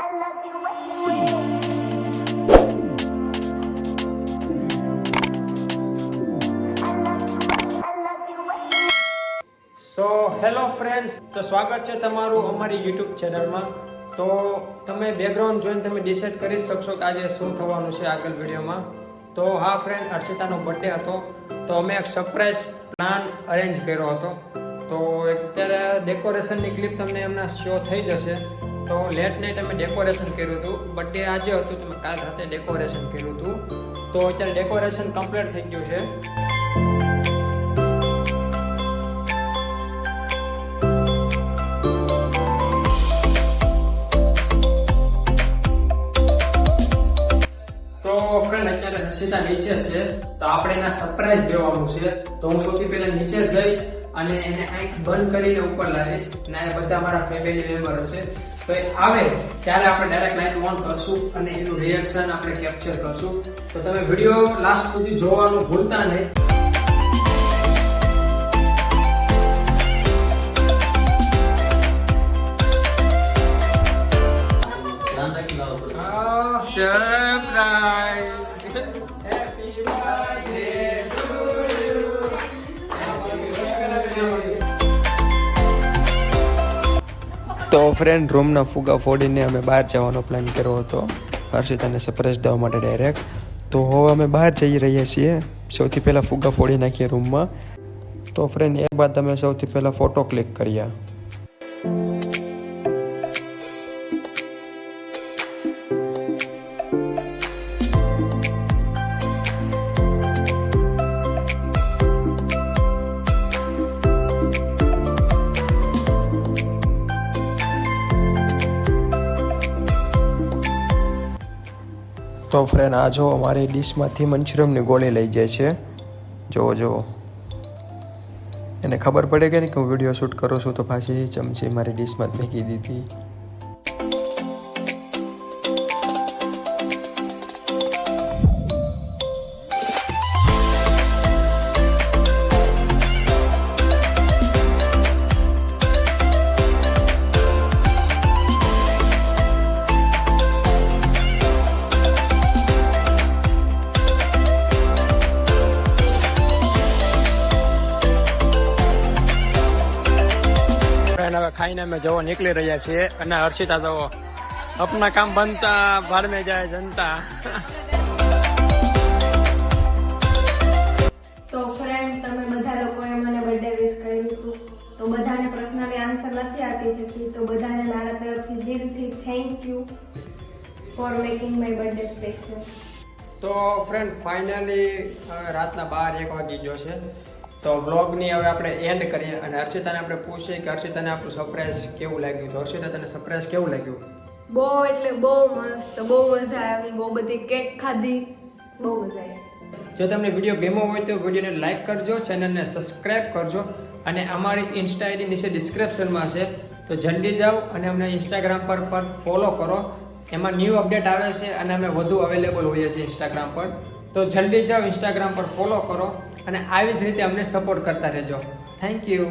So hello friends, તો સ્વાગત છે તમારું અમારી યુટ્યુબ ચેનલમાં. તો તમે બેકગ્રાઉન્ડ જોઈને તમે ડિસાઇડ કરી શકશો કે આજે શું થવાનું છે આગળ વિડીયોમાં. તો હા ફ્રેન્ડ, હર્ષિતાનો બર્થડે હતો, તો અમે એક સરપ્રાઈઝ પ્લાન અરેન્જ કર્યો હતો. તો અત્યારે ડેકોરેશનની ક્લિપ તમને એમના શો થઈ જશે. તો લેટ નાઇટ અમે ડેકોરેશન કર્યું હતું. બર્થડે આજે હતું, તમે કાલ રાતે ડેકોરેશન કર્યું હતું. તો અત્યારે ડેકોરેશન કમ્પ્લીટ થઈ ગયું છે. ફ્રેન્ડ અત્યારે હર્ષિતા નીચે છે, તો આપણે એના સરપ્રાઈઝ દેવાનું છે. તો હું સૌથી પહેલા નીચે જઈશ અને એને આંખ બંધ કરીને ઉપર લાવીશ અને બધા અમારા ફેમિલી મેમ્બર હશે. તો એ આવે ત્યારે આપણે ડાયરેક્ટ લાઈટ ઓન કરશું અને એનું રિએક્શન આપણે કેપ્ચર કરશું. તો તમે વિડીયો લાસ્ટ સુધી જોવાનું ભૂલતા નહીં. તો ફ્રેન્ડ, રૂમના ફુગા ફોડીને અમે બહાર જવાનો પ્લાન કર્યો હતો હર્ષિતાને સરપ્રાઈઝ દેવા માટે ડાયરેક્ટ. તો હવે અમે બહાર જઈ રહ્યા છીએ. સૌથી પહેલાં ફુગા ફોડી નાખીએ રૂમમાં. તો ફ્રેન્ડ, એક બાદ અમે સૌથી પહેલાં ફોટો ક્લિક કર્યા. તો ફ્રેન્ડ, આ જો અમારી ડીશમાંથી મંચુરિયમની ગોળી લઈ જાય છે. જુઓ એને ખબર પડે કે નહીં કે હું વિડીયો શૂટ કરું છું, તો પાછી ચમચી મારી ડીશમાં જ મૂકી દીધી. હવે ખાઈને અમે જવો નીકળી રહ્યા છીએ અને હર્ષિતા તો અપના કામ બનતા બાર में જાય જનતા. તો ફ્રેન્ડ, તમે બધા લોકોએ મને બર્થડે વિશ કર્યું હતું. તો બધાને પર્સનલી આન્સર નથી આપી શકી, તો બધાને મારા તરફથી દિલથી thank you for making my birthday special. તો ફ્રેન્ડ, ફાઇનલી રાતના 12-1 વાગી ગયો છે. તો બ્લોગની હવે આપણે એન્ડ કરીએ અને હર્ષિતાને આપણે પૂછીએ કે હર્ષિતાને આપણું સરપ્રાઈઝ કેવું લાગ્યું. તો હર્ષિતા, તને સરપ્રાઈઝ કેવું લાગ્યું? બહુ એટલે બહુ મસ્ત, બહુ મજા આવી, બહુ બધી કેક ખાધી, બહુ મજા આવી. જો તમને વિડીયો ગમ્યો હોય તો વિડીયોને લાઇક કરજો, ચેનલને સબસ્ક્રાઈબ કરજો અને અમારી ઇન્સ્ટા આઈડી નીચે ડિસ્ક્રિપ્શનમાં છે, તો જલ્દી જાઓ અને અમને ઇન્સ્ટાગ્રામ પર ફોલો કરો. એમાં ન્યૂ અપડેટ આવે છે અને અમે વધુ અવેલેબલ હોઈએ છીએ ઇન્સ્ટાગ્રામ પર. તો જલ્દી જાઓ, ઇન્સ્ટાગ્રામ પર ફોલો કરો અને આવી જ રીતે અમને સપોર્ટ કરતા રહેજો. Thank you.